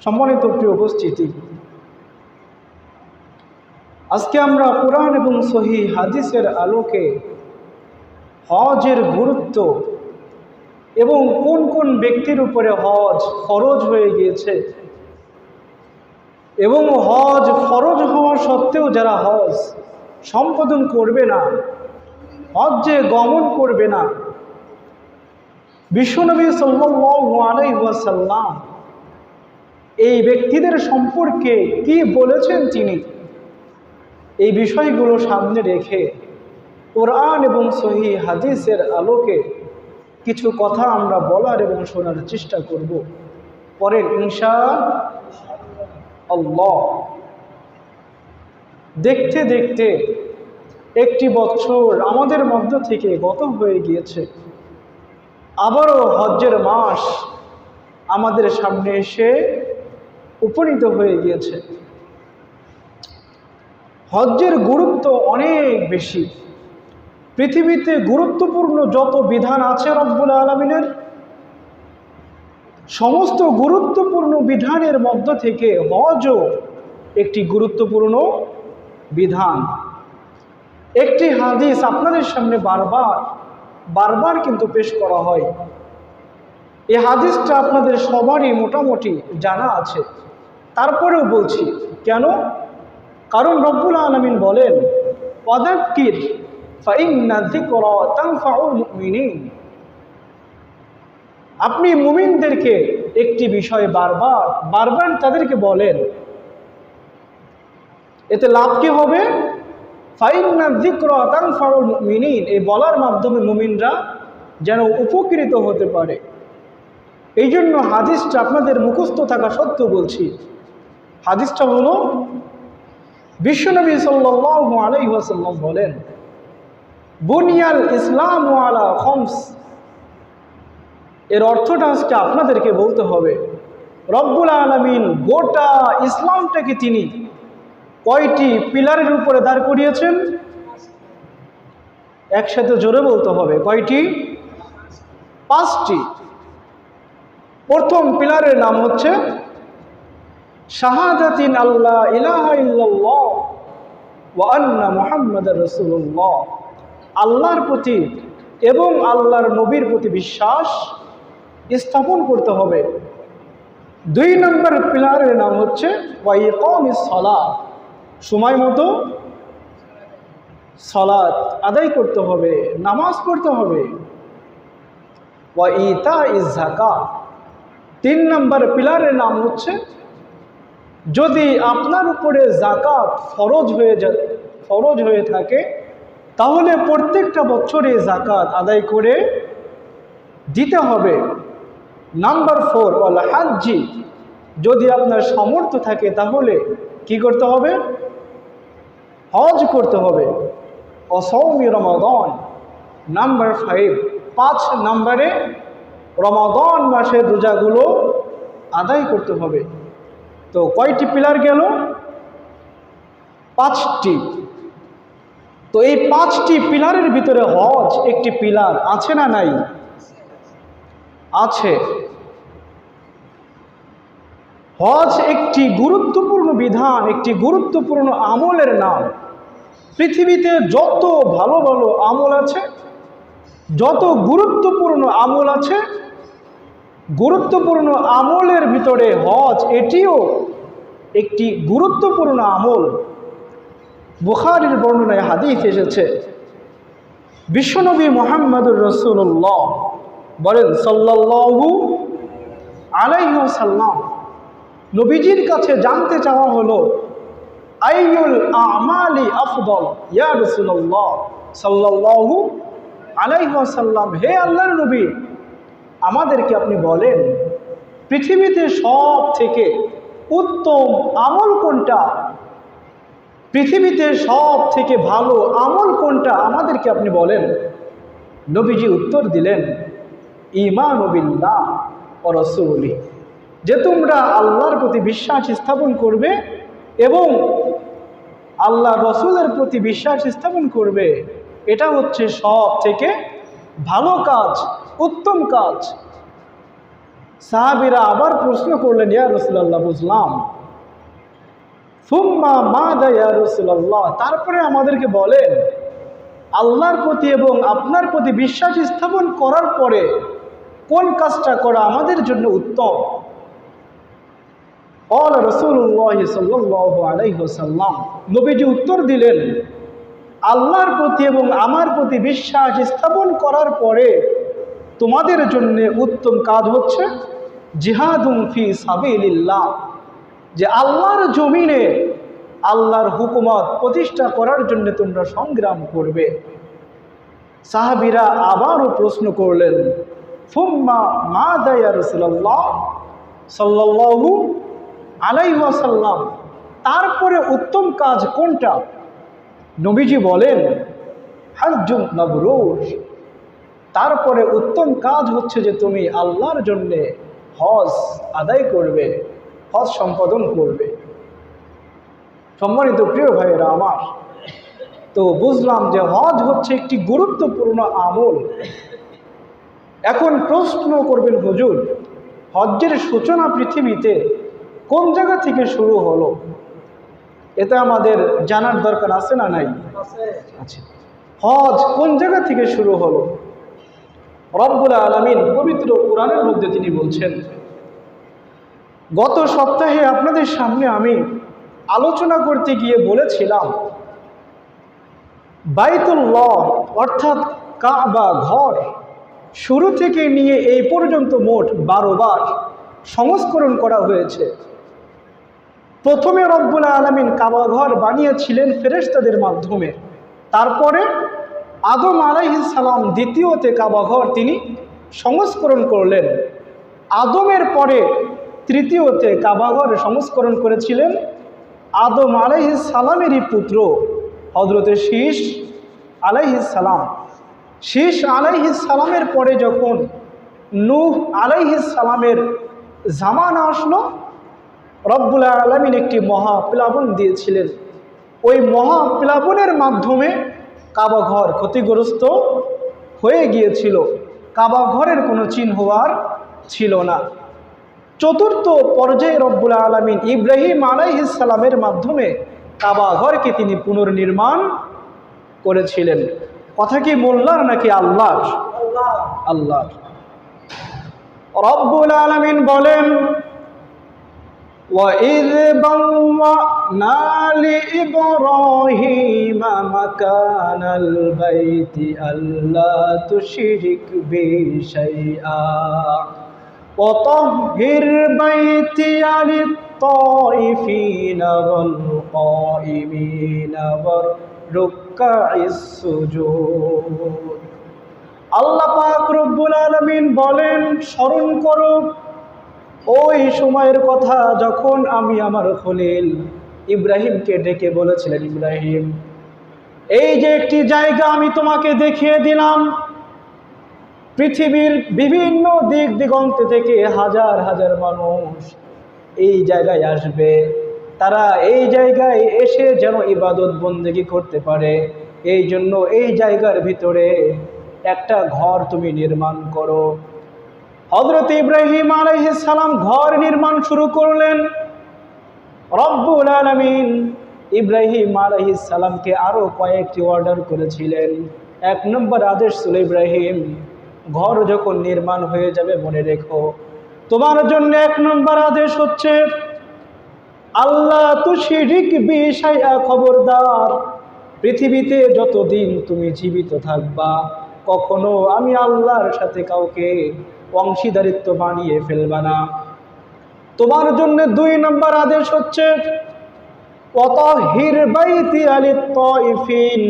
সম্মানিত প্রিয় উপস্থিতি, আজকে আমরা কোরআন এবং সহিহ হাদিসের আলোকে হজের গুরুত্ব এবং কোন কোন ব্যক্তির উপরে হজ ফরজ হয়ে গিয়েছে এবং হজ ফরজ হওয়া সত্ত্বেও যারা হজ সম্পাদন করবে না, হজ্জে গমন করবে না, বিশ্বনবী সাল্লাল্লাহু আলাইহি ওয়াসাল্লাম এই ব্যক্তিদের সম্পর্কে কি বলেছেন তিনি, এই বিষয়গুলো সামনে রেখে কোরআন এবং সহিহ হাদিসের আলোকে কিছু কথা আমরা বলার এবং শোনার চেষ্টা করব। পরে ইনশাআল্লাহ। দেখতে দেখতে একটি বছর আমাদের মধ্য থেকে গত হয়ে গিয়েছে, আবারও হজ্জের মাস আমাদের সামনে এসে উপনীত হয়ে গিয়েছে। হজ্জের গুরুত্ব অনেক বেশি। পৃথিবীতে গুরুত্বপূর্ণ যত বিধান আছে রব্বুল আলামিনের, সমস্ত গুরুত্বপূর্ণ বিধানের মধ্য থেকে হজও একটি গুরুত্বপূর্ণ বিধান। একটি হাদিস আপনাদের সামনে বারবার কিন্তু পেশ করা হয়। এই হাদিসটা আপনাদের সবারই মোটামুটি জানা আছে, তারপরেও বলছি কেন? কারণ রব্বুল আলামিন বলেন, ওয়াযাক্কির ফাইন্না যিকরা তানফাউল মুমিনিন। আপনি মুমিনদেরকে একটি বিষয় বারবার তাদেরকে বলেন, এতে লাভ কি হবে? ফাইন্না যিকরা তানফাউল মুমিনিন, এই বলার মাধ্যমে মুমিনরা যেন উপকৃত হতে পারে। এই জন্য হাদিসটা আপনাদের মুখস্থ থাকা সত্ত্বেও বলছি। হাদিসটা হলো, বিশ্বনবী সাল্লাল্লাহু আলাইহি ওয়াসাল্লাম বলেন, বুনিয়াল ইসলামু আলা খামস। এর অর্থটা আজকে আপনাদেরকে বলতে হবে। রব্বুল আলামিন গোটা ইসলামটাকে তিনি কয়টি পিলারের উপরে দাঁড় করিয়েছেন? একসাথে জোরে বলতে হবে, কয়টি? 5টি। প্রথম পিলারের নাম হচ্ছে শাহাদাতিন আল্লাহ ইলাহা ইল্লাল্লাহ ওয়া আন্না মুহাম্মাদার রাসূলুল্লাহ। আল্লাহর প্রতি এবং আল্লাহর নবীর প্রতি বিশ্বাস স্থাপন করতে হবে। 2 নম্বর পিলারের নাম হচ্ছে ওয়া ইকামিস সালাহ, সময় মতো সালাত আদায় করতে হবে, নামাজ পড়তে হবে। ওয়া ইতাইজ যাকাত। 3 নম্বর পিলারের নাম হচ্ছে, যদি আপনার উপরে যাকাত ফরজ হয়ে থাকে তাহলে প্রত্যেকটা বছরে যাকাত আদায় করে দিতে হবে। নাম্বার 4 ওয়াল হাজ্জি। যদি আপনার সামর্থ্য থাকে তাহলে কি করতে হবে? হজ করতে হবে। অসৌমি রমাদান। নাম্বার 5 নম্বরে রমাদান মাসের রোজাগুলো আদায় করতে হবে। তো কয়টি পিলার গেল? 5টি। তো এই 5টি পিলারের ভিতরে হজ একটি পিলার, আছে না নাই? আছে। হজ একটি গুরুত্বপূর্ণ বিধান, একটি গুরুত্বপূর্ণ আমলের নাম। পৃথিবীতে যত ভালো ভালো আমল আছে, যত গুরুত্বপূর্ণ আমল আছে, গুরুত্বপূর্ণ আমলের ভিতরে হজ এটিও একটি গুরুত্বপূর্ণ আমল। বুখারীর বর্ণনায় হাদিস এসেছে, বিশ্বনবী মুহাম্মদুর রাসূলুল্লাহ বলেন সাল্লাল্লাহু আলাইহি ওয়াসাল্লাম, নবীজির কাছে জানতে চাওয়া হলো, আইয়ুল আমালি আফদল ইয়া রাসূলুল্লাহ সাল্লাল্লাহু আলাইহি ওয়াসাল্লাম, হে আল্লাহর নবী, আমাদেরকে আপনি বলেন পৃথিবীতে সব থেকে উত্তম আমল কোনটা, পৃথিবীতে সব থেকে ভালো আমল কোনটা, আমাদেরকে আপনি বলেন। নবীজি উত্তর দিলেন, ঈমানু বিল্লাহ ওয়া রাসূলিহি, যে তোমরা আল্লাহর প্রতি বিশ্বাস স্থাপন করবে এবং আল্লাহ রসুলের প্রতি বিশ্বাস স্থাপন করবে, এটা হচ্ছে সব থেকে ভালো কাজ, উত্তম কাজ। সাহাবীরা আবার প্রশ্ন করলেন, ইয়া রাসূলুল্লাহ, বুঝলাম, সুম্মা মাযা ইয়া রাসূলুল্লাহ, তারপরে আমাদেরকে বলেন আল্লাহর প্রতি এবং আপনার প্রতি বিশ্বাস স্থাপন করার পরে কোন কাজটা করা আমাদের জন্য উত্তম? قال রাসূলুল্লাহ সাল্লাল্লাহু আলাইহি ওয়াসাল্লাম, নবীজি উত্তর দিলেন, আল্লাহর প্রতি এবং আমার প্রতি বিশ্বাস স্থাপন করার পরে তোমাদের জন্য উত্তম কাজ হচ্ছে জিহাদুন ফি সাবিলিল্লাহ, যে আল্লাহর জমিনে আল্লাহর হুকুমত প্রতিষ্ঠা করার জন্য তোমরা সংগ্রাম করবে। সাহাবীরা আবারও প্রশ্ন করলেন, সুম্মা মাযা ইয়া রাসূলুল্লাহ সাল্লাল্লাহু আলাইহি ওয়াসাল্লাম, তারপরে উত্তম কাজ কোনটা? নবীজি বলেন, হাজ্জুন মাবরুর, তারপরে উত্তম কাজ হচ্ছে যে তুমি আল্লাহর জন্য হজ আদায় করবে, হজ সম্পাদন করবে। সম্মানিত প্রিয় ভাইয়েরা আমার, তো বুঝলাম যে হজ হচ্ছে একটি গুরুত্বপূর্ণ আমল। এখন প্রশ্ন করবেন, হুজুর, হজ্জের সূচনা পৃথিবীতে কোন জায়গা থেকে শুরু হলো? এটা আমাদের জানার দরকার আছে না নাই? আচ্ছা, হজ কোন জায়গা থেকে শুরু হলো? রব্বুল আলামিন পবিত্র কোরআনের মধ্যে তিনি বলছেন, গত সপ্তাহে আপনাদের সামনে আমি আলোচনা করতে গিয়ে বলেছিলাম, বাইতুল্লাহ অর্থাৎ কাবা ঘর শুরু থেকে নিয়ে এই পর্যন্ত মোট 12 বার সংস্করণ করা হয়েছে। প্রথমে রব্বুল আলামিন কাবা ঘর বানিয়েছিলেন ফেরেশতাদের মাধ্যমে, তারপরে আদম আলাইহিস সালাম দ্বিতীয়তে কাবা ঘর তিনি সংস্করণ করলেন। আদমের পরে তৃতীয়তে কাবা ঘর সংস্করণ করেছিলেন আদম আলাইহিস সালামেরই পুত্র হযরতে শীস আলাইহিস সালাম। শীস আলাইহিস সালামের পরে যখন নূহ আলাইহিস সালামের জামানা আসলো, রব্বুল আলামিন একটি মহাপ্লাবন দিয়েছিলেন। ওই মহাপ্লাবনের মাধ্যমে কাবা ঘর ক্ষতিগ্রস্ত হয়ে গিয়েছিল, কাবা ঘরের কোনো চিহ্ন আর ছিল না। চতুর্থ পর্যায়ে রব্বুল আলামিন ইব্রাহিম আলাইহিস সালামের মাধ্যমে কাবা ঘরকে তিনি পুনর্নির্মাণ করেছিলেন। কথা কি মোল্লার নাকি আল্লাহর? আল্লাহর। রব্বুল আলামিন বলেন, وَإِذْ بَوَّأْنَا لِإِبْرَاهِيمَ مَكَانَ الْبَيْتِ أَلَّا تُشْرِكْ بِي شَيْئًا وَطَهِّرْ بَيْتِيَ لِلطَّائِفِينَ وَالْقَائِمِينَ وَالرُّكَّعِ السُّجُودِ। আল্লাহ পাক রব্বুল আলামিন বলেন, স্মরণ করো ওই সময়ের কথা যখন আমি আমার খলিল ইব্রাহিমকে ডেকে বলেছিলেন, ইব্রাহিম, এই যে একটি জায়গা আমি তোমাকে দেখিয়ে দিলাম, পৃথিবীর বিভিন্ন দিক দিগন্ত থেকে হাজার হাজার মানুষ এই জায়গায় আসবে, তারা এই জায়গায় এসে যেন ইবাদত বন্দেগী করতে পারে, এই জন্য এই জায়গার ভিতরে একটা ঘর তুমি নির্মাণ করো। হযরত ইব্রাহিম আলাইহিস সালাম ঘর নির্মাণ শুরু করলেন। রব্বুল আলামিন ইব্রাহিম আলাইহিস সালামকে আরো কয়েকটি অর্ডার করেছিলেন। 1 নম্বর আদেশ ছিল, ইব্রাহিম, ঘর যখন নির্মাণ হয়ে যাবে মনে রেখো, তোমার জন্য 1 নম্বর আদেশ হচ্ছে আল্লাহ তুশরিক বি শাইআ, খবরদার পৃথিবীতে যতদিন তুমি জীবিত থাকবা কখনো আমি আল্লাহর সাথে কাউকে অংশীদারিত্ব বানিয়ে ফেলবা না। তোমার জন্য 2 নম্বর আদেশ হচ্ছে ওয়াতাহির বাইতি লিত-তাইফিন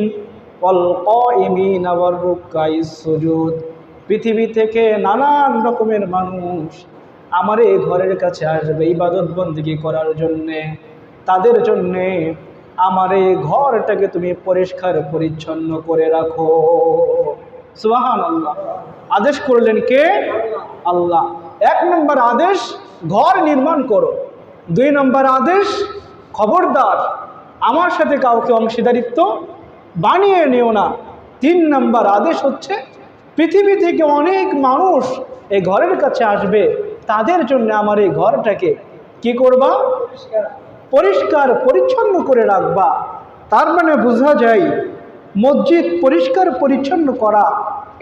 ওয়াল কাইমিন ওয়ার রুকআইস সুজুদ, পৃথিবী থেকে নানান রকমের মানুষ আমার এই ঘরের কাছে আসবে ইবাদত বন্দেগী করার জন্য, তাদের জন্য আমার এই ঘরটাকে তুমি পরিষ্কার পরিচ্ছন্ন করে রাখো। সুবহানাল্লাহ। আদেশ করলেন কে? আল্লাহ। 1 নম্বর আদেশ ঘর নির্মাণ করো, 2 নম্বর আদেশ খবরদার আমার সাথে কাউকে অংশীদারিত্ব বানিয়ে নিও না, 3 নম্বর আদেশ হচ্ছে পৃথিবী থেকে অনেক মানুষ এই ঘরের কাছে আসবে, তাদের জন্য আমার এই ঘরটাকে কি করবা? পরিষ্কার পরিচ্ছন্ন করে রাখবা। তার মানে বোঝা যায় মসজিদ পরিষ্কার পরিচ্ছন্ন করা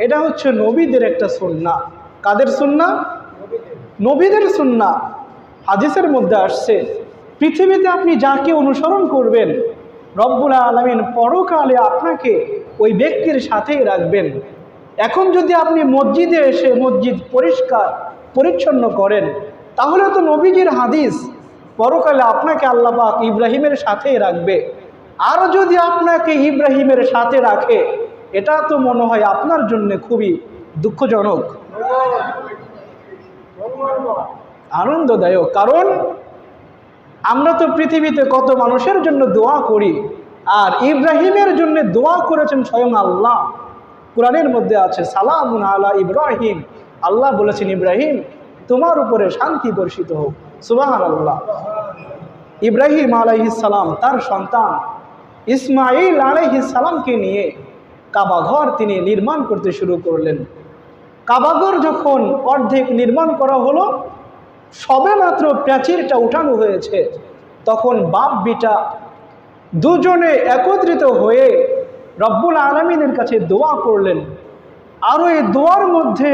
এটা হচ্ছে নবীদের একটা সুন্নাহ। কাদের সুন্নাহ? নবীদের সুন্নাহ। হাদিসের মধ্যে আসছে পৃথিবীতে আপনি যাকে অনুসরণ করবেন রব্বুল আলামিন পরকালে আপনাকে ওই ব্যক্তির সাথেই রাখবেন। এখন যদি আপনি মসজিদে এসে মসজিদ পরিষ্কার পরিচ্ছন্ন করেন তাহলে তো নবীজির হাদিস পরকালে আপনাকে আল্লাহ পাক ইব্রাহিমের সাথেই রাখবে। আর যদি আপনাকে ইব্রাহিমের সাথে রাখে এটা তো মনে হয় আপনার জন্য খুবই দুঃখজনক, আনন্দদায়ক। কারণ আমরা তো পৃথিবীতে কত মানুষের জন্য দোয়া করি, আর ইব্রাহিমের জন্য দোয়া করেছেন স্বয়ং আল্লাহ। কোরআনের মধ্যে আছে সালামুন আলা ইব্রাহিম, আল্লাহ বলেছেন ইব্রাহিম তোমার উপরে শান্তি বর্ষিত হোক। সুবহানাল্লাহ। ইব্রাহিম আলাইহিস সালাম তার সন্তান ইসমাইল আলাইহিস সালামকে নিয়ে কাবা ঘর তিনি নির্মাণ করতে শুরু করলেন। কাবা ঘর যখন অর্ধেক নির্মাণ করা হলো, সবে মাত্র প্রাচীরটা উঠানো হয়েছে, তখন বাপ বিটা দুজনে একত্রিত হয়ে রব্বুল আলামিনের কাছে দোয়া করলেন। আর এই দোয়ার মধ্যে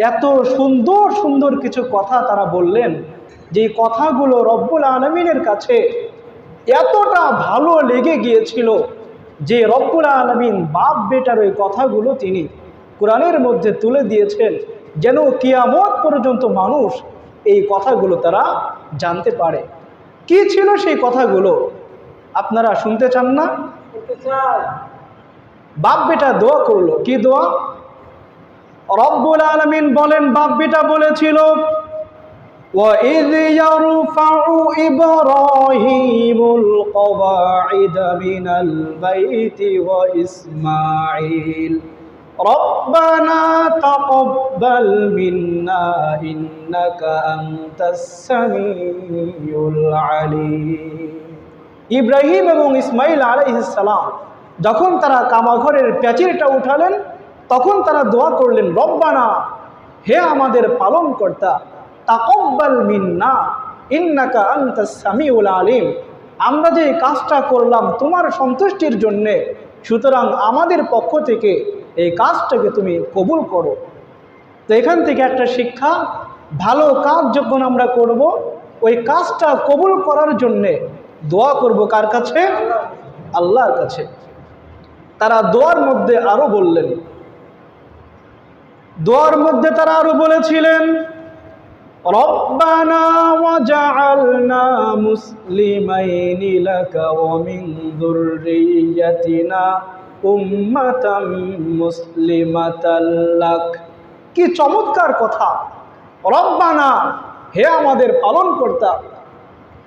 এত সুন্দর সুন্দর কিছু কথা তারা বললেন, যে কথাগুলো রব্বুল আলামিনের কাছে এতটা ভালো লেগে গিয়েছিল যে রব্বুল আলামিন বাপ বেটার ওই কথাগুলো তিনি কোরআনের মধ্যে তুলে দিয়েছেন, যেন কিয়ামত পর্যন্ত মানুষ এই কথাগুলো তারা জানতে পারে। কি ছিল সেই কথাগুলো আপনারা শুনতে চান না? বাপ বেটা দোয়া করলো। কি দোয়া? রব্বুল আলামিন বলেন বাপ বেটা বলেছিল وَإِذْ يَرْفَعُ إِبْرَاهِيمُ الْقَوَاعِدَ مِنَ الْبَيْتِ وَإِسْمَاعِيلُ رَبَّنَا تَقَبَّلْ مِنَّا إِنَّكَ أَنْتَ السَّمِيعُ الْعَلِيمُ। ইব্রাহিম এবং ইসমাইল আলাইহিস সালাম যখন তারা কাবা ঘরের প্রাচীরটা উঠালেন তখন তারা দোয়া করলেন, রব্বানা, হে আমাদের পালনকর্তা, তাকাব্বাল মিন্না ইন্নাকা আনতাস সামিউল আলিম, আমরা যে কাজটা করলাম তোমার সন্তুষ্টির জন্যে, সুতরাং আমাদের পক্ষ থেকে এই কাজটাকে তুমি কবুল করো। তো এখান থেকে একটা শিক্ষা, ভালো কাজ যখন আমরা করব ওই কাজটা কবুল করার জন্যে দোয়া করব কার কাছে? আল্লাহর কাছে। তারা দোয়ার মধ্যে আরো বললেন, দোয়ার মধ্যে তারা আরো বলেছিলেন, রব্বানা ওয়াজআলনা মুসলিমাইনি লাকা ওয়া মিন যুররিয়্যাতিনা উম্মাতাম মুসলিমাতাল লাক। কি চমৎকার কথা! রব্বানা, হে আমাদের পালনকর্তা,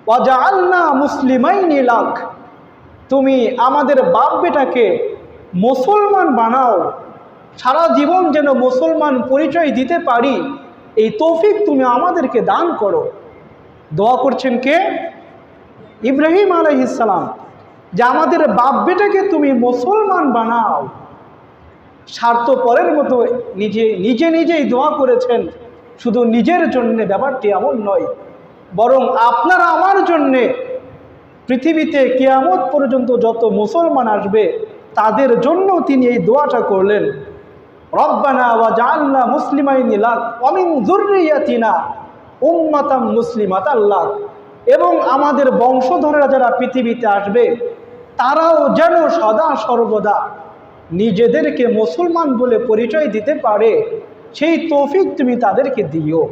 ওয়াজআলনা মুসলিমাইনি লাক, তুমি আমাদের বাপ বেটাকে মুসলমান বানাও, সারা জীবন যেন মুসলমান পরিচয় দিতে পারি, এই তৌফিক তুমি আমাদেরকে দান করো। দোয়া করছেন কে? ইব্রাহিম আলাইহিস সালাম, যে আমাদের বাপ বেটাকে তুমি মুসলমান বানাও। স্বার্থপরের মতো নিজেই দোয়া করেছেন। শুধু নিজের জন্য ব্যাপারটি এমন নয়, বরং আপনারা আমার জন্যে পৃথিবীতে কিয়ামত পর্যন্ত যত মুসলমান আসবে তাদের জন্য তিনি এই দোয়াটা করলেন, রব্বানা ওয়াজআলনা মুসলিমাইনি লাক ওয়া মিন যুররিয়াতিনা উম্মাতাম মুসলিমাতাল লাক, এবং আমাদের বংশধরেরা যারা পৃথিবীতে আসবে তারাও যেন সদা সর্বদা নিজেদেরকে মুসলমান বলে পরিচয় দিতে পারে, সেই তৌফিক তুমি তাদেরকে দিও।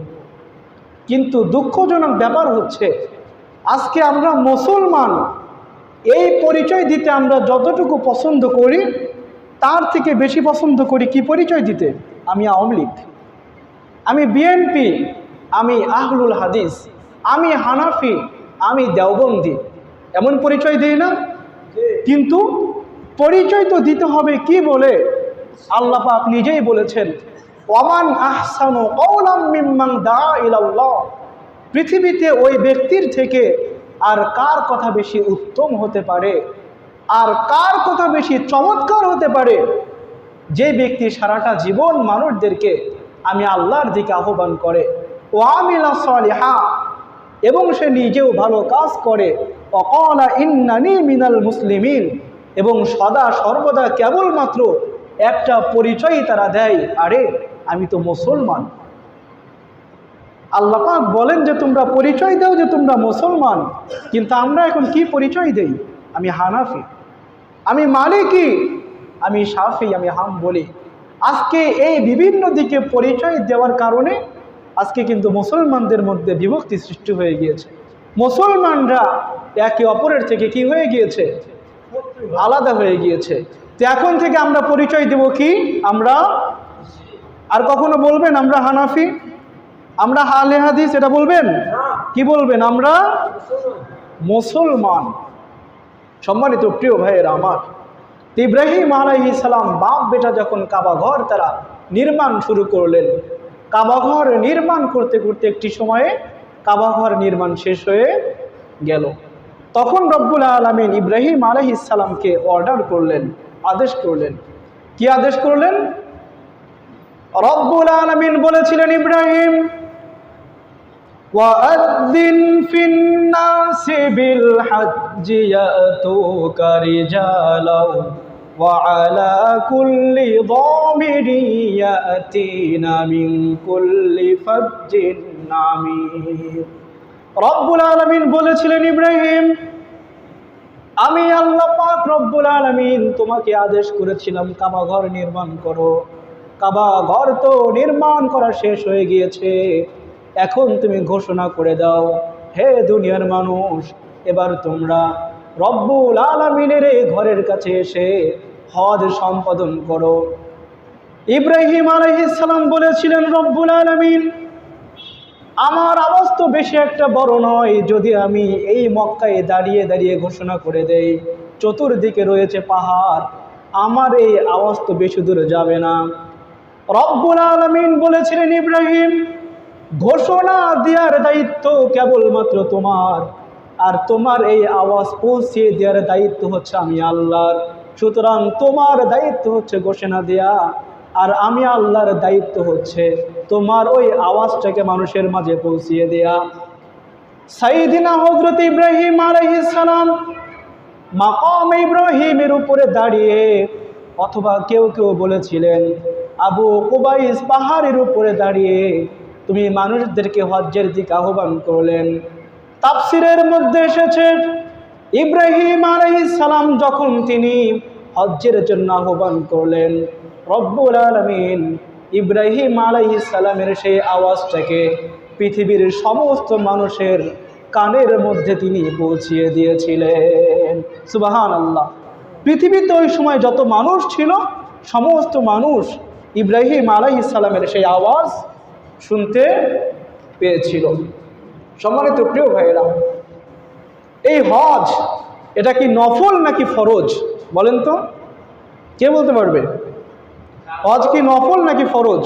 কিন্তু দুঃখজনক ব্যাপার হচ্ছে আজকে আমরা মুসলমান, এই পরিচয় দিতে আমরা যতটুকু পছন্দ করি তার থেকে বেশি পছন্দ করি কি পরিচয় দিতে? আমি আওয়ামী লীগ, আমি বিএনপি, আমি আহলুল হাদিস, আমি হানাফি, আমি দেওবন্দি, এমন পরিচয় দিই না? কিন্তু পরিচয় তো দিতে হবে কি বলে? আল্লাহ পাক নিজেই বলেছেন, ওয়ামান আহসানু কওলাম মিম্মান দাআ ইলাল্লাহ, পৃথিবীতে ওই ব্যক্তির থেকে আর কার কথা বেশি উত্তম হতে পারে, আর কার কথা বেশি চমৎকার হতে পারে, যে ব্যক্তি সারাটা জীবন মানুষদেরকে আমি আল্লাহর দিকে আহ্বান করে, ওয়া আমিলা সালিহা, এবং সে নিজেও ভালো কাজ করে, ওয়াকালা ইন্নানি মিনাল মুসলিমিন, এবং সদা সর্বদা কেবলমাত্র একটা পরিচয় তারা দেয়, আরে আমি তো মুসলমান। আল্লাহ পাক বলেন যে তোমরা পরিচয় দাও যে তোমরা মুসলমান, কিন্তু আমরা এখন কি পরিচয় দেই? আমি হানাফি, আমি মালিকি, আমি শাফি, আমি হাম্বলি। আজকে এই বিভিন্ন দিকে পরিচয় দেওয়ার কারণে আজকে কিন্তু মুসলমানদের মধ্যে বিভক্তি সৃষ্টি হয়ে গিয়েছে। মুসলমানরা একে অপরের থেকে কি হয়ে গিয়েছে? আলাদা হয়ে গিয়েছে। তো এখন থেকে আমরা পরিচয় দেব কি? আমরা আর কখনো বলবেন আমরা হানাফি, আমরা আহলে হাদিস, এটা বলবেন? কি বলবেন? আমরা মুসলমান। সম্মানিত প্রিয় ভাইয়েরা আমার, ইব্রাহিম আলাইহিস সালাম বাপ বেটা যখন কাবা ঘর তারা নির্মাণ শুরু করলেন, কাবা ঘর নির্মাণ করতে করতে একটি সময়ে কাবা ঘর নির্মাণ শেষ হয়ে গেল। তখন রব্বুল আলামিন ইব্রাহিম আলাইহিস সালামকে অর্ডার করলেন, আদেশ করলেন। কি আদেশ করলেন? রব্বুল আলামিন বলেছিলেন, ইব্রাহিম وَأَذِّنْ فِي النَّاسِ بِالْحَجِّ يَأْتُوكَ رِجَالًا وَعَلَى كُلِّ ضَامِرٍ يَأْتِينَ مِنْ كُلِّ فَجٍّ عَمِيقٍ। রব্বুল আলামিন বলেছিলেন, ইব্রাহিম, আমি আল্লাহ পাক রব্বুল আলামিন তোমাকে আদেশ করেছিলাম কাবা ঘর নির্মাণ করো। কাবা ঘর তো নির্মাণ করা শেষ হয়ে গিয়েছে, এখন তুমি ঘোষণা করে দাও, হে দুনিয়ার মানুষ, এবার তোমরা রব্বুল আলামিনের এই ঘরের কাছে এসে হজ সম্পাদন করো। ইব্রাহিম আলাইহিস সালাম বলেছিলেন, রব্বুল আলামিন, আমার আওয়াজ তো বেশি একটা বড় নয়, যদি আমি এই মক্কায় দাঁড়িয়ে দাঁড়িয়ে ঘোষণা করে দেই, চতুর্দিকে রয়েছে পাহাড়, আমার এই আওয়াজ তো বেশি দূরে যাবে না। রব্বুল আলামিন বলেছিলেন, ইব্রাহিম, ঘোষণা দেওয়ার দায়িত্ব কেবলমাত্র তোমার, আর তোমার এই আওয়াজ পৌঁছিয়ে দেওয়ার দায়িত্ব হচ্ছে আমি আল্লাহর। সুতরাং তোমার দায়িত্ব হচ্ছে ঘোষণা দেয়া, আর আমি আল্লাহর দায়িত্ব হচ্ছে তোমার ওই আওয়াজটাকে মানুষের মাঝে পৌঁছিয়ে দেয়া। সাইয়্যিদিনা হযরত ইব্রাহিম আলাইহিস সালাম মাকাম ইব্রাহিমের উপরে দাঁড়িয়ে, অথবা কেউ কেউ বলেছিলেন আবু কুবাইস পাহাড়ের উপরে দাঁড়িয়ে তুমি মানুষদেরকে হজ্জের দিকে আহ্বান করলেন। তাফসিরের মধ্যে এসেছে, ইব্রাহিম আলাইহিস সালাম যখন তিনি হজ্জের জন্য আহ্বান করলেন, রব্বুল আলামিন ইব্রাহিম আলাইহিস সালামের সেই আওয়াজটাকে পৃথিবীর সমস্ত মানুষের কানের মধ্যে তিনি পৌঁছিয়ে দিয়েছিলেন। সুবহানাল্লাহ। পৃথিবীতে ওই সময় যত মানুষ ছিল, সমস্ত মানুষ ইব্রাহিম আলাইহিস সালামের সেই আওয়াজ শুনতে পেয়েছিল। সম্মানিত প্রিয় ভাইয়েরা, এই হজ এটা কি নফল নাকি ফরজ? বলেন তো, কে বলতে পারবে? হজ কি নফল নাকি ফরজ?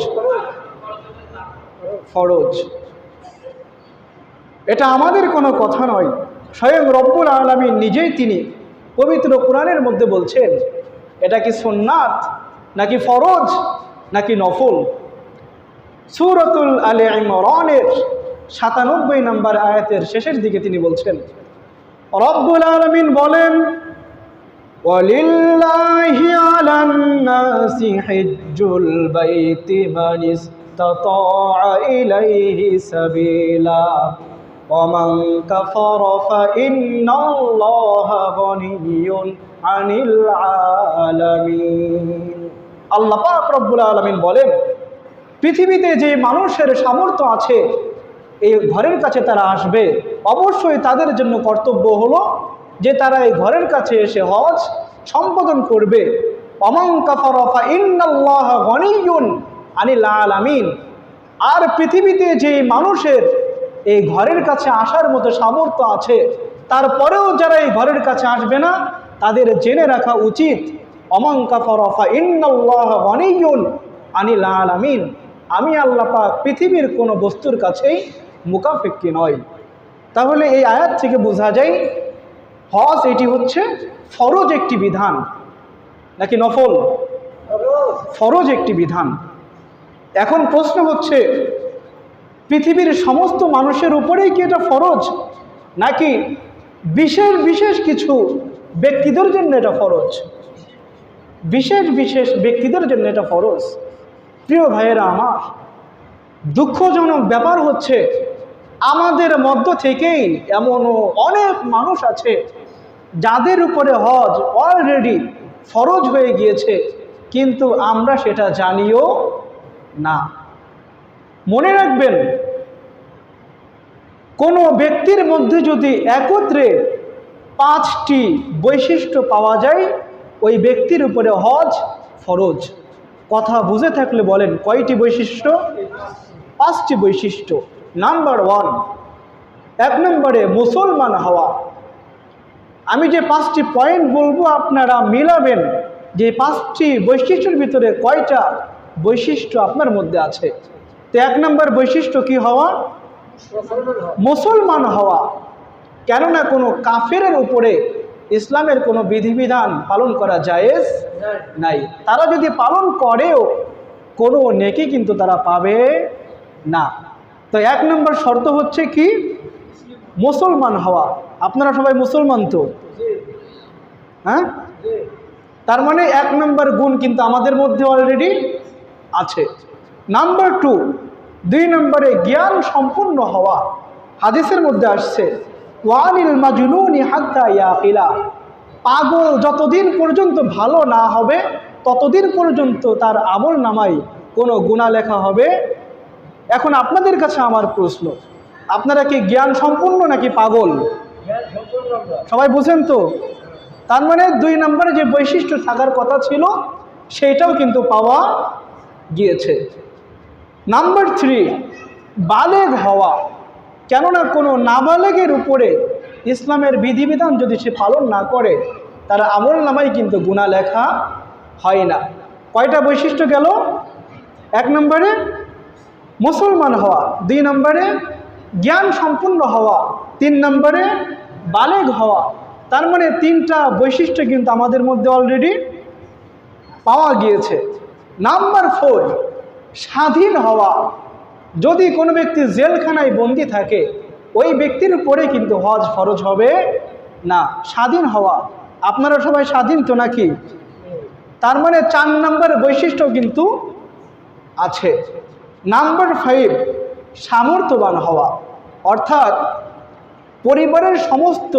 ফরজ। এটা আমাদের কোনো কথা নয়, স্বয়ং রব্বুল আলামিন নিজেই তিনি পবিত্র কোরআনের মধ্যে বলছেন এটা কি সুন্নাত নাকি ফরজ নাকি নফল। সূরাতুল আলে ইমরানের ৯৭ নম্বর আয়াতের শেষের দিকে তিনি বলছেন, রব্বুল আলামিন বলেন, ওয়ালিল্লাহি আলান নাসি হিজ্জুল বাইতি মান ইসতাতা ইলাইহি সাবিলা ওয়া মান কাফারা ফা ইন্নাল্লাহা গনিয়্যুন আনিল আলামিন। আল্লাহ পাক রব্বুল আলামিন বলেন, পৃথিবীতে যে মানুষের সামর্থ্য আছে এই ঘরের কাছে তারা আসবে, অবশ্যই তাদের জন্য কর্তব্য হলো যে তারা এই ঘরের কাছে এসে হজ সম্পাদন করবে। ওমান কাফারা ফা ইন্নাল্লাহা গনিয়্যুন আনিল আলামিন। আর পৃথিবীতে যে মানুষের এই ঘরের কাছে আসার মতো সামর্থ্য আছে, তারপরেও যারা এই ঘরের কাছে আসবে না, তাদের জেনে রাখা উচিত, ওমান কাফারা ফা ইন্নাল্লাহা গনিয়্যুন আনিল আলামিন, আমি আল্লাহ পাক পৃথিবীর কোনো বস্তুর কাছেই মুকাফিক্কি নয়। তাহলে এই আয়াত থেকে বোঝা যায় হজ এটি হচ্ছে ফরজ একটি বিধান নাকি নফল? ফরজ একটি বিধান। এখন প্রশ্ন হচ্ছে পৃথিবীর সমস্ত মানুষের উপরেই কি এটা ফরজ, নাকি বিশেষ বিশেষ কিছু ব্যক্তিদের জন্য এটা ফরজ? বিশেষ বিশেষ ব্যক্তিদের জন্য এটা ফরজ। প্রিয় ভাইয়েরা আমার, দুঃখজনক ব্যাপার হচ্ছে আমাদের মধ্য থেকেই এমনও অনেক মানুষ আছে যাদের উপরে হজ অলরেডি ফরজ হয়ে গিয়েছে, কিন্তু আমরা সেটা জানিও না। মনে রাখবেন, কোনো ব্যক্তির মধ্যে যদি একত্রে 5টি বৈশিষ্ট্য পাওয়া যায়, ওই ব্যক্তির উপরে হজ ফরজ। কথা বুঝে থাকলে বলেন কয়টি বৈশিষ্ট্য? 5টি বৈশিষ্ট্য। নাম্বার 1, 1 নম্বরে মুসলমান হওয়া। আমি যে 5টি পয়েন্ট বলবো আপনারা মিলাবেন যে 5টি বৈশিষ্ট্যের ভিতরে কয়টা বৈশিষ্ট্য আপনার মধ্যে আছে। তো 1 নম্বর বৈশিষ্ট্য কি হওয়া? মুসলমান হওয়া। কেননা কোনো কাফেরের উপরে ইসলামের কোনো বিধিবিধান পালন করা জায়েজ নাই। তারা যদি পালন করেও কোনো নেকি কিন্তু তারা পাবে না। তো 1 নম্বর শর্ত হচ্ছে কি? মুসলমান হওয়া। আপনারা সবাই মুসলমান তো? হ্যাঁ, তার মানে 1 নম্বর গুণ কিন্তু আমাদের মধ্যে অলরেডি আছে। নাম্বার 2, 2 নম্বরে জ্ঞান সম্পূর্ণ হওয়া। হাদিসের মধ্যে আসছে ওয়ানিল মাজনুনি হাত্তা ইয়াকিলা, পাগল যতদিন পর্যন্ত ভালো না হবে ততদিন পর্যন্ত তার আমল নামায় কোনো গুনাহ লেখা হবে। এখন আপনাদের কাছে আমার প্রশ্ন, আপনারা কি জ্ঞান সম্পূর্ণ নাকি পাগল? সবাই বুঝেন তো? তার মানে 2 নম্বরে যে বৈশিষ্ট্য থাকার কথা ছিল সেইটাও কিন্তু পাওয়া গিয়েছে। নাম্বার 3, বালেগ হওয়া। কেননা কোনো নাবালেগের উপরে ইসলামের বিধিবিধান যদি সে পালন না করে তার আমল নামায় কিন্তু গুনাহ লেখা হয় না। কয়টা বৈশিষ্ট্য গেল? 1 নম্বরে মুসলমান হওয়া, 2 নম্বরে জ্ঞান সম্পূর্ণ হওয়া, 3 নম্বরে বালেগ হওয়া। তার মানে 3টা বৈশিষ্ট্য কিন্তু আমাদের মধ্যে অলরেডি পাওয়া গিয়েছে। নাম্বার 4, স্বাধীন হওয়া। যদি কোনো ব্যক্তি জেলখানায় বন্দি থাকে ওই ব্যক্তির উপরে কিন্তু হজ ফরজ হবে না। স্বাধীন হওয়া। আপনারা সবাই স্বাধীন তো নাকি? তার মানে 4 নম্বর বৈশিষ্ট্য কিন্তু আছে। নাম্বার 5, সামর্থ্যবান হওয়া। অর্থাৎ পরিবারের সমস্ত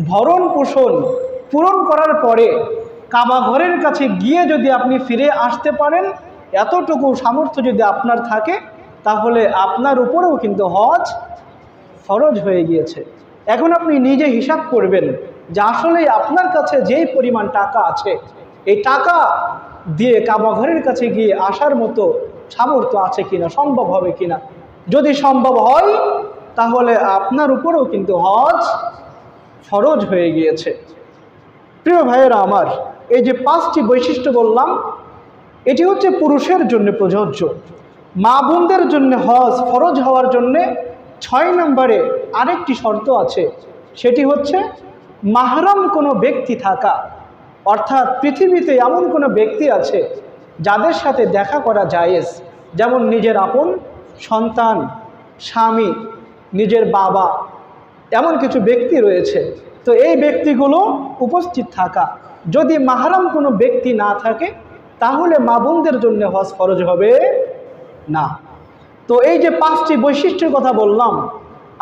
ভরণ পোষণ পূরণ করার পরে কাবা ঘরের কাছে গিয়ে যদি আপনি ফিরে আসতে পারেন, এতটুকু সামর্থ্য যদি আপনার থাকে, তাহলে আপনার উপরেও কিন্তু হজ ফরজ হয়ে গিয়েছে। এখন আপনি নিজে হিসাব করবেন যে আসলে আপনার কাছে যেই পরিমাণ টাকা আছে এই টাকা দিয়ে কাবা ঘরের কাছে গিয়ে আসার মতো সামর্থ্য আছে কিনা, সম্ভব হবে কিনা। যদি সম্ভব হয় তাহলে আপনার উপরেও কিন্তু হজ ফরজ হয়ে গিয়েছে। প্রিয় ভাইয়েরা আমার, এই যে 5টি বৈশিষ্ট্য বললাম এটি হচ্ছে পুরুষের জন্য প্রযোজ্য। মা বোনদের জন্য হজ ফরজ হওয়ার জন্যে 6 নম্বরে আরেকটি শর্ত আছে, সেটি হচ্ছে মাহরাম কোনো ব্যক্তি থাকা। অর্থাৎ পৃথিবীতে এমন কোনো ব্যক্তি আছে যাদের সাথে দেখা করা জায়েজ, যেমন নিজের আপন সন্তান, স্বামী, নিজের বাবা, এমন কিছু ব্যক্তি রয়েছে। তো এই ব্যক্তিগুলো উপস্থিত থাকা। যদি মাহরাম কোনো ব্যক্তি না থাকে তাহলে মা বোনদের জন্য হজ ফরজ হবে না। তো এই যে 5টি বৈশিষ্ট্যের কথা বললাম,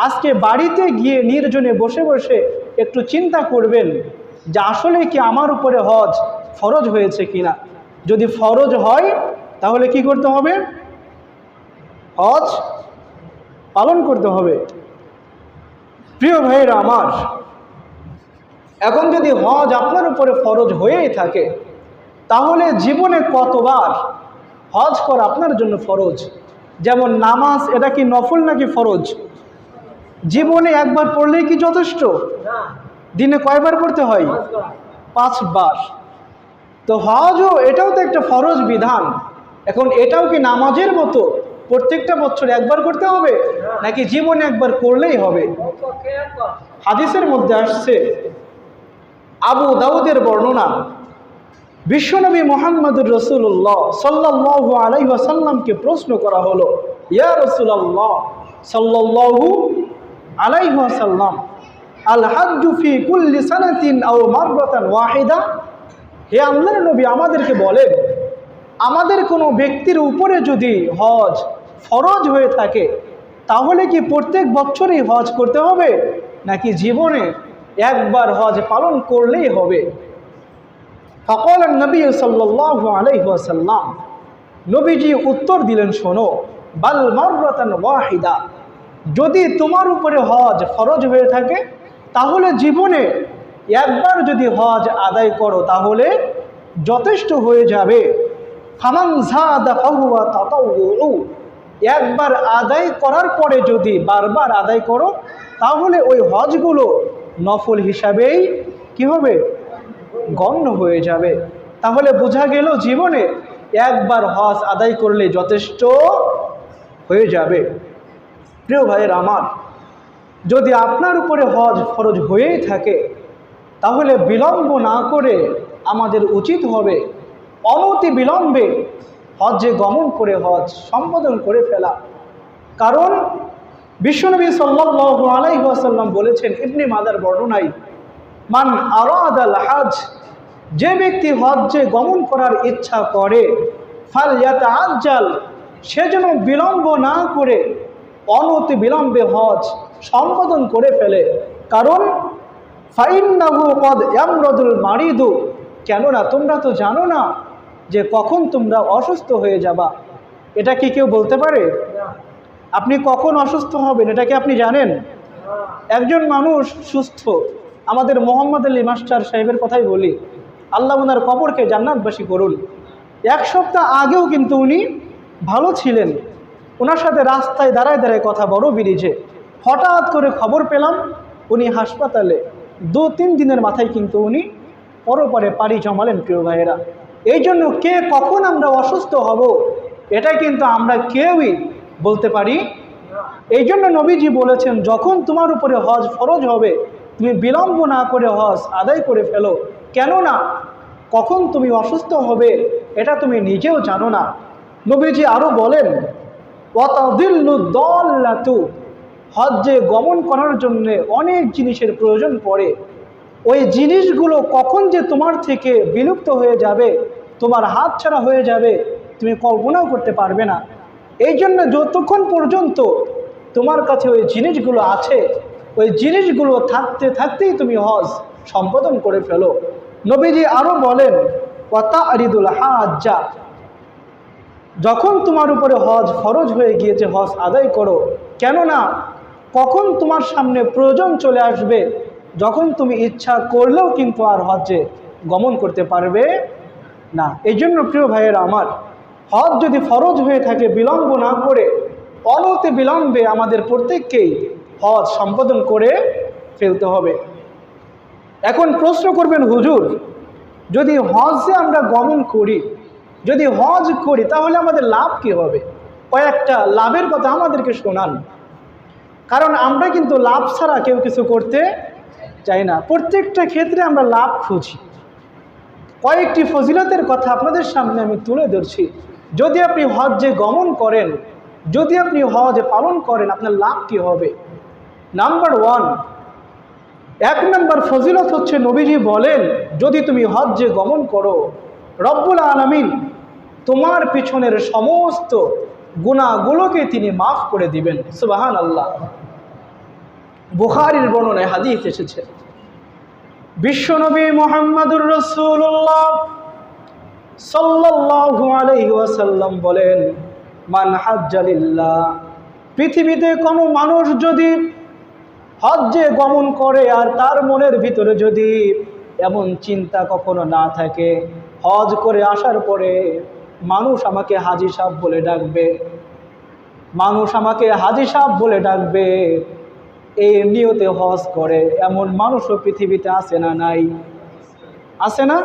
আজকে বাড়িতে গিয়ে নির্জনে বসে বসে একটু চিন্তা করবেন যে আসলে কি আমার উপরে হজ ফরজ হয়েছে কিনা। যদি ফরজ হয় তাহলে কি করতে হবে? হজ পালন করতে হবে। প্রিয় ভাইয়েরা আমার, এখন যদি হজ আপনার উপরে ফরজ হয়েই থাকে তাহলে জীবনে কতবার হজ করা আপনার জন্য ফরজ? যেমন নামাজ, এটা কি নফল নাকি ফরজ? জীবনে একবার পড়লেই কি যথেষ্ট? দিনে কয়বার পড়তে হয়? 5 বার। তো হজও এটাও তো একটা ফরজ বিধান। এখন এটাও কি নামাজের মতো প্রত্যেকটা বছর একবার করতে হবে নাকি জীবনে একবার করলেই হবে? হাদিসের মধ্যে আসছে, আবু দাউদের বর্ণনা, বিশ্বনবী মুহাম্মদুর রাসূলুল্লাহ সাল্লাল্লাহু আলাইহি ওয়াসাল্লামকে প্রশ্ন করা হলো, ইয়া রাসূলুল্লাহ সাল্লাল্লাহু আলাইহি ওয়াসাল্লাম, আল হাজ্জু ফি কুল্লি সানাতিন আও মাররাতান ওয়াহিদা, হে আল্লাহর নবী আমাদেরকে বলেন, আমাদের কোনো ব্যক্তির উপরে যদি হজ ফরজ হয়ে থাকে তাহলে কি প্রত্যেক বছরই হজ করতে হবে, নাকি জীবনে একবার হজ পালন করলেই হবে? ফাকাল নবী সাল্লাল্লাহু আলাইহি ওয়াসাল্লাম, নবীজি উত্তর দিলেন, শোনো, বাল মাররাতান ওয়াহিদা, যদি তোমার উপরে হজ ফরজ হয়ে থাকে তাহলে জীবনে একবার যদি হজ আদায় করো তাহলে যথেষ্ট হয়ে যাবে। ফামান যাদা ফাহুয়া তাতাওয়ু, একবার আদায় করার পরে যদি বারবার আদায় করো তাহলে ওই হজগুলো নফল হিসাবেই কি হবে, গণ্য হয়ে যাবে। তাহলে বোঝা গেল জীবনে একবার হজ আদায় করলে যথেষ্ট হয়ে যাবে। প্রিয় ভাইয়ের আমার, যদি আপনার উপরে হজ ফরজ হয়েই থাকে তাহলে বিলম্ব না করে আমাদের উচিত হবে অনতি বিলম্বে হজ্জে গমন করে হজ সম্পাদন করে ফেলা। কারণ বিশ্বনবী সাল্লাল্লাহু আলাইহি ওয়াসাল্লাম বলেছেন, ইবনে মাজার বর্ণনায়, মান আরাদাল হজ, যে ব্যক্তি হজ্জে গমন করার ইচ্ছা করে, ফালইয়াতাআজ্জাল, সে যেন বিলম্ব না করে অনতি বিলম্বে হজ সম্পাদন করে ফেলে। কারণ ফাইন্নাহু কদ ইয়ামরাদুল মারিদু, কেননা তোমরা তো জানো না যে কখন তোমরা অসুস্থ হয়ে যাবা। এটা কি কেউ বলতে পারে? আপনি কখন অসুস্থ হবেন এটা কি আপনি জানেন? একজন মানুষ সুস্থ, আমাদের মোহাম্মদ আলী মাস্টার সাহেবের কথাই বলি, আল্লাহ ওনার কবরকে জান্নাতবাসী করুন। এক সপ্তাহ আগেও কিন্তু উনি ভালো ছিলেন, ওনার সাথে রাস্তায় দাঁড়ায় দাঁড়ায় কথা বড় ব্রিজে, হঠাৎ করে খবর পেলাম উনি হাসপাতালে। 2-3 দিনের মাথায় কিন্তু উনি পরপরে পাড়ি জমালেন। প্রিয় ভাইয়েরা, এই জন্য কে কখন আমরা অসুস্থ হব এটা কিন্তু আমরা কেউই বলতে পারি। এই জন্য নবীজি বলেছেন, যখন তোমার উপরে হজ ফরজ হবে তুমি বিলম্ব না করে হজ আদায় করে ফেলো, কেননা কখন তুমি অসুস্থ হবে এটা তুমি নিজেও জানো না। নবীজি আরও বলেন, ওয়াতাদিল্লু দাল্লাতু, হজ্জে গমন করার জন্য অনেক জিনিসের প্রয়োজন পড়ে, ওই জিনিসগুলো কখন যে তোমার থেকে বিলুপ্ত হয়ে যাবে, তোমার হাত ছাড়া হয়ে যাবে, তুমি কল্পনাও করতে পারবে না। এই জন্য যতক্ষণ পর্যন্ত তোমার কাছে ওই জিনিসগুলো আছে, ওই জিনিসগুলো থাকতে থাকতেই তুমি হজ সম্পাদন করে ফেলো। নবীজি আরও বলেন, ওয়াতারিদুল হাজ্জা, যখন তোমার উপরে হজ ফরজ হয়ে গিয়েছে হজ আদায় করো, কেননা কখন তোমার সামনে প্রয়োজন চলে আসবে যখন তুমি ইচ্ছা করলেও কিন্তু আর হজ্জে গমন করতে পারবে না। এই জন্য প্রিয় ভাইয়েরা আমার, হজ যদি ফরজ হয়ে থাকে বিলম্ব না করে অনতি বিলম্বে আমাদের প্রত্যেককেই হজ সম্পাদন করে ফেলতে হবে। এখন প্রশ্ন করবেন, হুজুর যদি হজে আমরা গমন করি, যদি হজ করি তাহলে আমাদের লাভ কি হবে? কয়েকটা লাভের কথা আমাদেরকে শোনান। কারণ আমরা কিন্তু লাভ ছাড়া কেউ কিছু করতে চাই না, প্রত্যেকটা ক্ষেত্রে আমরা লাভ খুঁজি। কয়েকটি ফজিলতের কথা আপনাদের সামনে আমি তুলে ধরছি। যদি আপনি হজ্জে গমন করেন, যদি আপনি হজ পালন করেন, আপনার লাভ কি হবে? নাম্বার 1, 1 নম্বর ফজিলত হচ্ছে, নবীজি বলেন, যদি তুমি হজ্জে গমন করো রব্বুল আলামিন তোমার পিছনের সমস্ত গুনাহগুলোকে তিনি মাফ করে দিবেন। সুবহানাল্লাহ। বুখারীর বর্ণনায় হাদিস এসেছে, বিশ্বনবী মুহাম্মদুর রাসূলুল্লাহ সাল্লাল্লাহু আলাইহি ওয়াসাল্লাম বলেন, মান হাজ্জা লিল্লাহ, পৃথিবীতে কোনো মানুষ যদি হজ্জে গমন করে আর তার মনের ভিতরে যদি এমন চিন্তা কখনো না থাকে, হজ করে আসার পরে মানুষ আমাকে হাজী সাহেব বলে ডাকবে, মানুষ আমাকে হাজী সাহেব বলে ডাকবে, এই নিয়তে হজ করে, এমন মানুষও পৃথিবীতে আছে না? নাই? আছে না?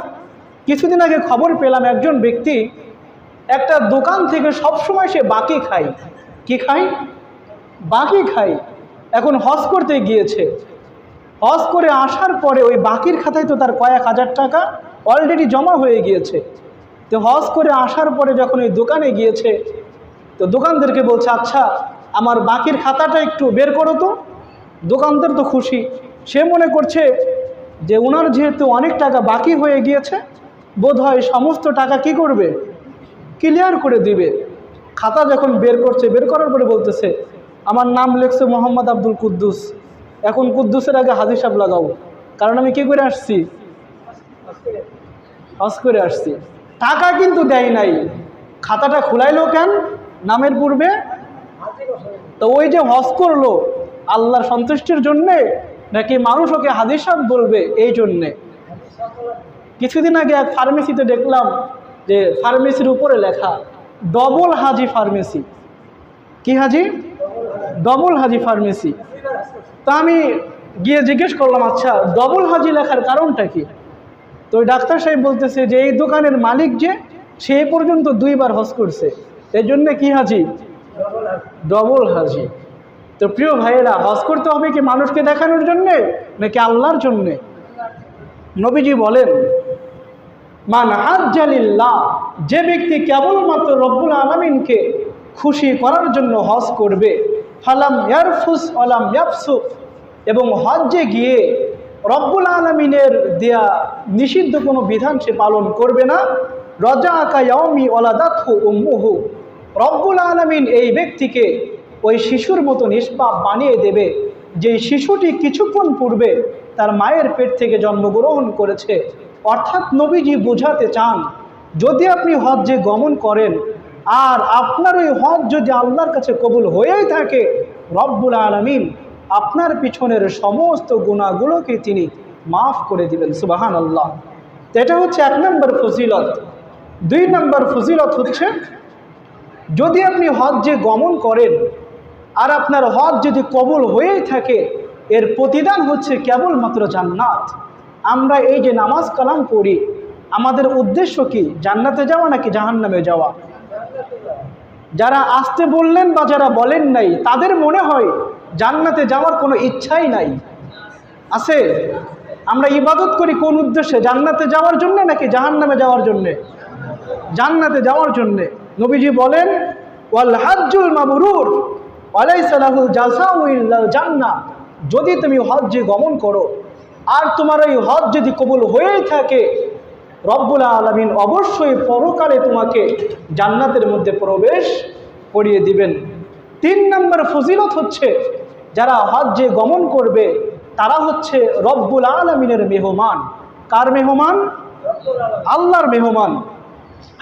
কিছুদিন আগে খবর পেলাম একজন ব্যক্তি একটা দোকান থেকে সবসময় সে বাকি খায়। কি খায়? বাকি খায়। এখন হজ করতে গিয়েছে, হজ করে আসার পরে ওই বাকির খাতায় তো তার কয়েক হাজার টাকা অলরেডি জমা হয়ে গিয়েছে। তো হজ করে আসার পরে যখন ওই দোকানে গিয়েছে, তো দোকানদারকে বলছে, আচ্ছা আমার বাকির খাতাটা একটু বের করো তো। দোকানদার তো খুশি, সে মনে করছে যে ওনার যেহেতু অনেক টাকা বাকি হয়ে গিয়েছে, বোধহয় সমস্ত টাকা কি করবে, ক্লিয়ার করে দিবে। খাতা যখন বের করছে, বের করার পরে বলতেছে, আমার নাম লেখছে মোহাম্মদ আব্দুল কুদ্দুস, এখন কুদ্দুসের আগে হাজি সাহেব লাগাও, কারণ আমি কি করে আসছি, হজ করে আসছি। টাকা কিন্তু দেয় নাই, খাতাটা খুলাইলো কেন, নামের পূর্বে। তো ওই যে হজ করলো আল্লাহর সন্তুষ্টির জন্যে নাকি মানুষ ওকে হাজি সাহেব বলবে এই জন্যে। কিছুদিন আগে এক ফার্মেসিতে দেখলাম যে ফার্মেসির উপরে লেখা ডবল হাজি ফার্মেসি। কি হাজি? ডবল হাজি ফার্মেসি। তা আমি গিয়ে জিজ্ঞেস করলাম, আচ্ছা ডবল হাজি লেখার কারণটা কি? তো ওই ডাক্তার সাহেব বলতেছে যে এই দোকানের মালিক যে সে পর্যন্ত 2 বার হজ করছে, এই জন্য কি হাজি, ডবল হাজি। তো প্রিয় ভাইয়েরা, হজ করতে হবে কি মানুষকে দেখানোর জন্যে নাকি আল্লাহর জন্যে? নবীজি বলেন, মান হাজ্জা লিল্লাহ, যে ব্যক্তি কেবলমাত্র রব্বুল আলামিনকে খুশি করার জন্য হজ করবে, ফালাম ইয়ারফুস ওয়ালাম ইয়াফসুক, এবং হজ্জে গিয়ে রব্বুল আলামিনের দেয়া নিষিদ্ধ কোনো বিধান সে পালন করবে না, রাজাআকা ইয়াউমি ওয়ালাদাতহু উম্মুহু, রব্বুল আলামিন এই ব্যক্তিকে ওই শিশুর মতো নিষ্পাপ বানিয়ে দেবে, যেই শিশুটি কিছুক্ষণ পূর্বে তার মায়ের পেট থেকে জন্মগ্রহণ করেছে। অর্থাৎ নবীজি বোঝাতে চান, যদি আপনি হজ্জে গমন করেন আর আপনার ওই হজ যদি আল্লাহর কাছে কবুল হয়েই থাকে, রব্বুল আলামিন আপনার পিছনের সমস্ত গুনাহগুলোকে তিনি মাফ করে দিবেন। সুবহানাল্লাহ। এটা হচ্ছে 1 নম্বর ফজিলত। 2 নম্বর ফজিলত হচ্ছে, যদি আপনি হজ্জে গমন করেন আর আপনার হজ যদি কবুল হয়েই থাকে, এর প্রতিদান হচ্ছে কেবলমাত্র জান্নাত। আমরা এই যে নামাজ কালাম পড়ি, আমাদের উদ্দেশ্য কি, জান্নাতে যাওয়া নাকি জাহান্নামে যাওয়া? যারা আসতে বললেন বা যারা বলেন নাই, তাদের মনে হয় জান্নাতে যাওয়ার কোনো ইচ্ছাই নাই। আছে? আমরা ইবাদত করি কোন উদ্দেশ্যে, জান্নাতে যাওয়ার জন্য নাকি জাহান্নামে যাওয়ার জন্যে? জান্নাতে যাওয়ার জন্যে। নবীজি বলেন, ওয়াল হাজ্জুল মাবরুর ওয়ালাইসা লাহু জাযাউ ইল্লাল জান্নাহ, যদি তুমি হজ্জে গমন করো আর তোমার ওই হজ যদি কবুল হয়েই থাকে, রব্বুল আলামিন অবশ্যই পরকালে তোমাকে জান্নাতের মধ্যে প্রবেশ করিয়ে দিবেন। 3 নম্বর ফজিলত হচ্ছে, যারা হজ্জে গমন করবে তারা হচ্ছে রব্বুল আলামিনের মেহমান। কার মেহমান? আল্লাহর মেহমান।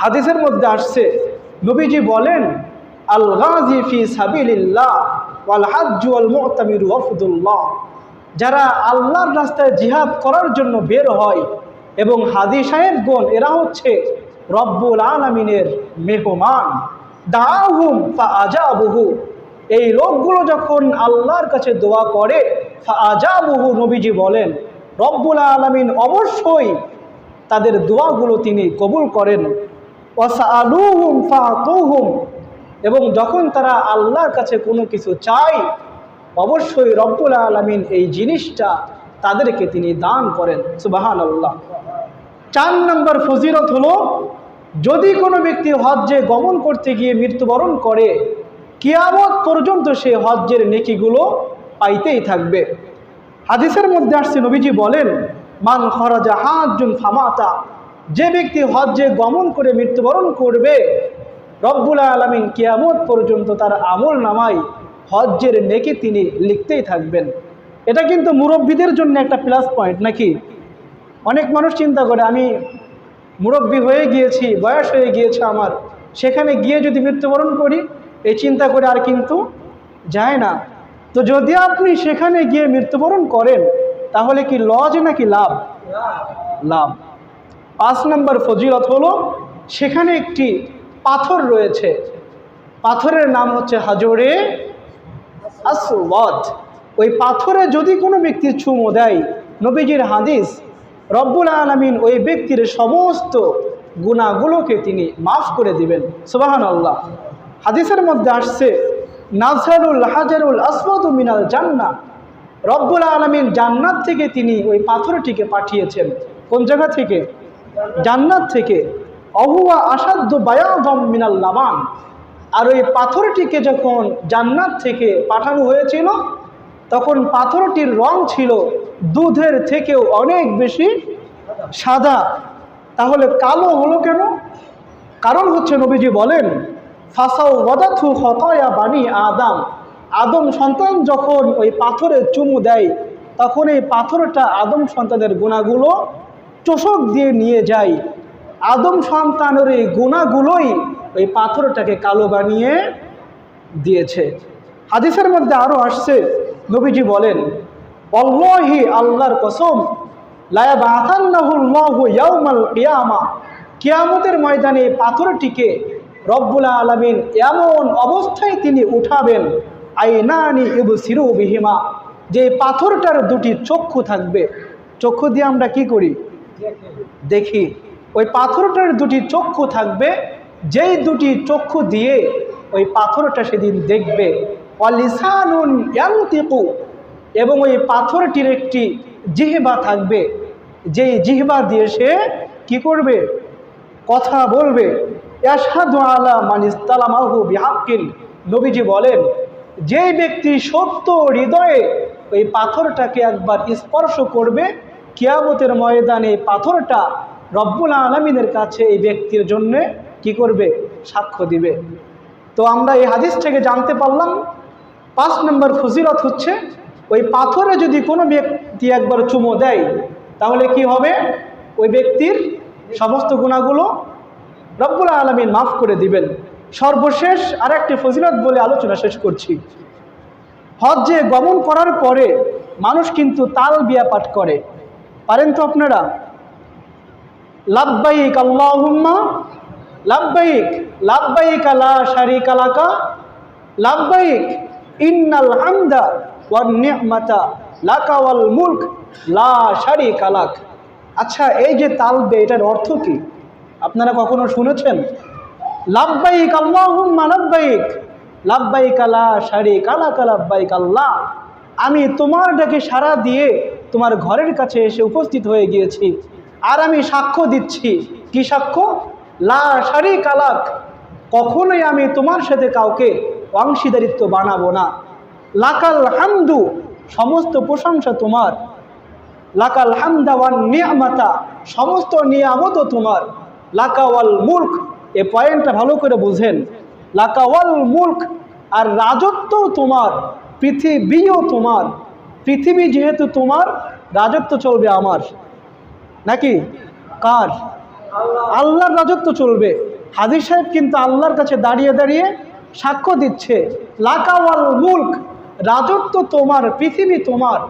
হাদিসের মধ্যে আসছে, নবীজি বলেন, আল গাজি ফি সাবিলিল্লাহ ওয়াল হাজ্জ ওয়াল মুতামিরু ওয়াফদুল্লাহ, যারা আল্লাহর রাস্তায় জিহাদ করার জন্য বের হয় এবং হাজী সাহেবগণ, এরা হচ্ছে রব্বুল আলামিনের মেহমান। দাআহুম ফাআজাবুহু, এই লোকগুলো যখন আল্লাহর কাছে দোয়া করে, ফাআজাবুহু, নবীজি বলেন রব্বুল আলামিন অবশ্যই তাদের দোয়াগুলো তিনি কবুল করেন। ওয়াসআলুহুম ফাআতুহুম, এবং যখন তারা আল্লাহর কাছে কোনো কিছু চায়, অবশ্যই রব্বুল আলামিন এই জিনিসটা তাদেরকে তিনি দান করেন। সুবহানাল্লাহ। 4 নম্বর ফজিলত হলো, যদি কোনো ব্যক্তি হজ্জে গমন করতে গিয়ে মৃত্যুবরণ করে, কিয়ামত পর্যন্ত সে হজ্জের নেকিগুলো পাইতেই থাকবে। হাদিসের মধ্যে আসছে, নবীজি বলেন, মান খরাজা হাজ্জুন ফামাতা, যে ব্যক্তি হজ্জে গমন করে মৃত্যুবরণ করবে, রব্বুল আলামিন কিয়ামত পর্যন্ত তার আমল নামায় হজ্জের নেকি তিনি লিখতেই থাকবেন। এটা কিন্তু মুরব্বীদের জন্য একটা প্লাস পয়েন্ট নাকি? অনেক মানুষ চিন্তা করে, আমি মুরব্বী হয়ে গিয়েছি, বয়স হয়ে গিয়েছে আমার, সেখানে গিয়ে যদি মৃত্যুবরণ করি, এই চিন্তা করে আর কিন্তু যায় না। তো যদি আপনি সেখানে গিয়ে মৃত্যুবরণ করেন, তাহলে কি লজ নাকি লাভ? লাভ। 5 নম্বর ফজিলত হলো, সেখানে একটি পাথর রয়েছে, পাথরের নাম হচ্ছে হাজরে আসওয়াদ। ওই পাথরে যদি কোনো ব্যক্তি চুমো দেয়, নবীজির হাদিস, রব্বুল আলামিন ওই ব্যক্তির সমস্ত গুনাহগুলোকে তিনি মাফ করে দিবেন। সুবহানাল্লাহ। হাদিসের মধ্যে আসছে, নাযহারুল হাজারুল আসওয়াদু মিনাল জান্নাহ, রব্বুল আলামিন জান্নাত থেকে তিনি ওই পাথরটিকে পাঠিয়েছেন। কোন জায়গা থেকে? জান্নাত থেকে। অহুয়া আসাদ্দু বায়াযাম মিনাল লাবান, আর ওই পাথরটিকে যখন জান্নাত থেকে পাঠানো হয়েছিল তখন পাথরটির রং ছিল দুধের থেকেও অনেক বেশি সাদা। তাহলে কালো হলো কেন? কারণ হচ্ছে নবীজি বলেন, ফাসাউ ওয়াদাথু খতায়া বানি আদম, আদম সন্তান যখন ওই পাথরে চুমু দেয় তখন এই পাথরটা আদম সন্তানের গুণাগুলো চোষক দিয়ে নিয়ে যায়। আদম সন্তানের এই গুণাগুলোই ওই পাথরটাকে কালো বানিয়ে দিয়েছে। হাদিসের মধ্যে আরও আসছে, নবীজি বলেন, আল্লাহি, আল্লাহর কসম, লা ইয়াবআসান্নাহুল্লাহু ইয়াউমাল কিয়ামা, কিয়ামতের ময়দানে পাথরটিকে রব্বুল আলামিন এমন অবস্থায় তিনি উঠাবেন, আইনানি ইবসিরু বিহিমা, যে পাথরটার দুটি চক্ষু থাকবে। চক্ষু দিয়ে আমরা কি করি? দেখি। ওই পাথরটার দুটি চক্ষু থাকবে, যেই দুটি চক্ষু দিয়ে ওই পাথরটা সেদিন দেখবে। ওয়ালিসানুন ইয়ানতিকু, এবং ওই পাথরটির একটি জিহ্বা থাকবে, যেই জিহ্বা দিয়ে সে কি করবে? কথা বলবে। ইয়াশহাদু আলা মান ইসতালামাহু বিহাক্কিন, নবীজি বলেন, যেই ব্যক্তি সত্য হৃদয়ে ওই পাথরটাকে একবার স্পর্শ করবে, কিয়ামতের ময়দানে পাথরটা রব্বুল আলামিনের কাছে এই ব্যক্তির জন্য কি করবে? সাক্ষ্য দিবে। তো আমরা এই হাদিস থেকে জানতে পারলাম 5 নম্বর ফজিলত হচ্ছে, ওই পাথরে যদি কোনো ব্যক্তি একবার চুমো দেয় তাহলে কি হবে? ওই ব্যক্তির সমস্ত গুনাহগুলো রব্বুল আলামিন মাফ করে দিবেন। সর্বশেষ আরেকটি ফজিলত বলে আলোচনা শেষ করছি। হজ্জে গমন করার পরে মানুষ কিন্তু তালবিয়া পাঠ করে, পারেন তো আপনারা? লাব্বাইক আল্লাহুম্মা লাব্বাইক, লাব্বাইক লা শারীকা লাকা লাব্বাইক, ইন্নাল হামদা ওয়ান নি'মাতা লাকা ওয়াল মুলক লা শারীকা লাক। আচ্ছা, এই যে তালবিয়া, এটার অর্থ কি আপনারা কখনো শুনেছেন? লাব্বাইক আল্লাহুম্মা লাব্বাইক, লাব্বাইক লা শারীকা লাকা লাব্বাইক আল্লাহ, আমি তোমার ডাকে সাড়া দিয়ে তোমার ঘরের কাছে এসে উপস্থিত হয়ে গিয়েছি, আর আমি সাক্ষ্য দিচ্ছি। কি সাক্ষ্য? লা শারীকা লাক, কখনোই আমি তোমার সাথে কাউকে অংশীদারিত্ব বানাবো না। লাকাল হামদু, সমস্ত প্রশংসা তোমার। লাকাল হামদা ওয়ান নি'মাতা, সমস্ত নিয়ামতও তোমার। লাকা ওয়াল মুলক, এই পয়েন্টটা ভালো করে বুঝেন। লাকা ওয়াল মুলক, আর রাজত্বও তোমার, পৃথিবীও তোমার। পৃথিবী যেহেতু তোমার, রাজত্ব চলবে আমার, নাকি কার? আল্লাহর রাজত্ব চলবে। হাজী সাহেব কিন্তু আল্লাহর কাছে দাঁড়িয়ে দাঁড়িয়ে সাক্ষ্য দিচ্ছে, লাকা ওয়াল মুলক, রাজত্ব তোমার, পৃথিবী তোমার।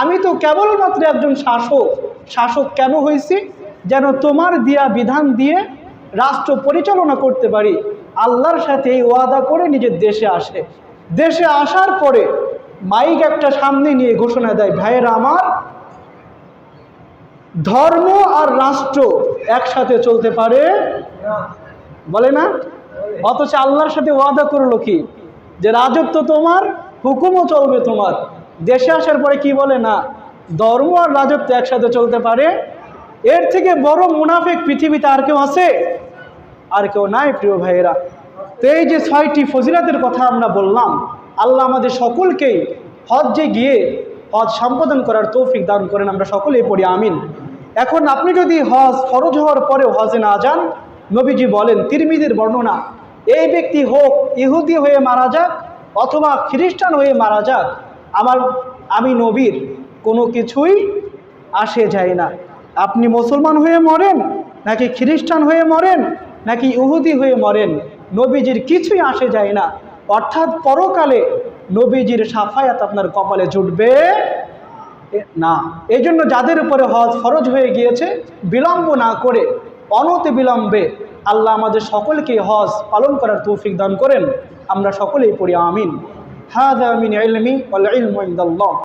আমি তো কেবলমাত্র একজন শাসক। শাসক কেন হয়েছি? যেন তোমার দিয়া বিধান দিয়ে রাষ্ট্র পরিচালনা করতে পারি। আল্লাহর সাথে এই ওয়াদা করে নিজের দেশে আসে। দেশে আসার পরে মাইক একটা সামনে নিয়ে ঘোষণা দেয়, ভাইয়েরা আমার, ধর্ম আর রাষ্ট্র একসাথে চলতে পারে বলে না? অথচ আল্লাহর সাথে ওয়াদা করলো কি? যে রাজত্ব তোমার, হুকুমও চলবে তোমার। দেশে আসার পরে কি বলে? না, ধর্ম আর রাজত্ব একসাথে চলতে পারে। এর থেকে বড় মুনাফিক পৃথিবীতে আর কেউ আছে? আর কেউ নাই প্রিয় ভাইয়েরা। তো এই যে 6টি ফজিলতের কথা আমরা বললাম, আল্লাহ আমাদের সকলকেই হজ্জে গিয়ে হজ সম্পাদন করার তৌফিক দান করেন। আমরা সকলেই পড়ি আমিন। এখন আপনি যদি হজ ফরজ হওয়ার পরেও হজে না যান, নবীজি বলেন, তিরমিজির বর্ণনা, এই ব্যক্তি হোক ইহুদি হয়ে মারা যাক অথবা খ্রিস্টান হয়ে মারা যাক, আমি নবীর কোনো কিছুই আসে যায় না। আপনি মুসলমান হয়ে মরেন, নাকি খ্রিস্টান হয়ে মরেন, নাকি ইহুদি হয়ে মরেন, নবীজির কিছুই আসে যায় না। অর্থাৎ পরকালে নবীজির শাফায়াত আপনার কপালে জুটবে না। এই জন্য যাদের উপরে হজ ফরজ হয়ে গিয়েছে, বিলম্ব না করে অনতি বিলম্বে আল্লাহ আমাদের সকলকে হজ পালন করার তৌফিক দান করেন। আমরা সকলেই পড়ি আমিন। হাযা মিন ইলমি ওয়াল ইলমু ইনদাল্লাহ।